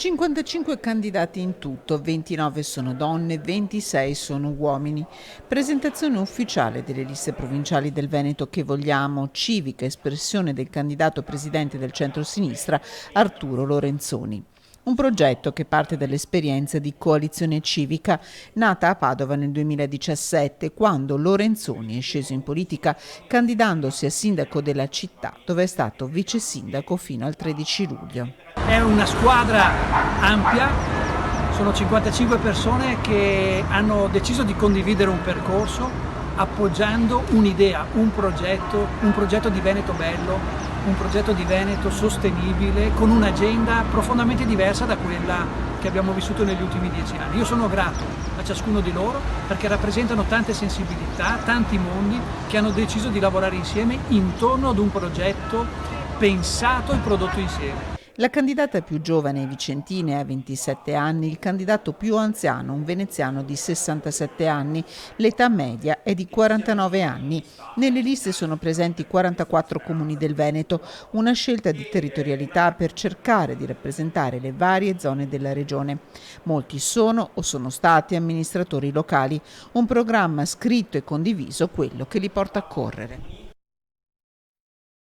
55 candidati in tutto, 29 sono donne, 26 sono uomini. Presentazione ufficiale delle liste provinciali del Veneto Che Vogliamo, civica espressione del candidato presidente del centro-sinistra Arturo Lorenzoni. Un progetto che parte dall'esperienza di Coalizione Civica, nata a Padova nel 2017, quando Lorenzoni è sceso in politica candidandosi a sindaco della città, dove è stato vice sindaco fino al 13 luglio. È una squadra ampia, sono 55 persone che hanno deciso di condividere un percorso appoggiando un'idea, un progetto di Veneto bello, un progetto di Veneto sostenibile con un'agenda profondamente diversa da quella che abbiamo vissuto negli ultimi 10 anni. Io sono grato a ciascuno di loro perché rappresentano tante sensibilità, tanti mondi che hanno deciso di lavorare insieme intorno ad un progetto pensato e prodotto insieme. La candidata più giovane vicentina ha 27 anni, il candidato più anziano, un veneziano di 67 anni, l'età media è di 49 anni. Nelle liste sono presenti 44 comuni del Veneto, una scelta di territorialità per cercare di rappresentare le varie zone della regione. Molti sono o sono stati amministratori locali, un programma scritto e condiviso quello che li porta a correre.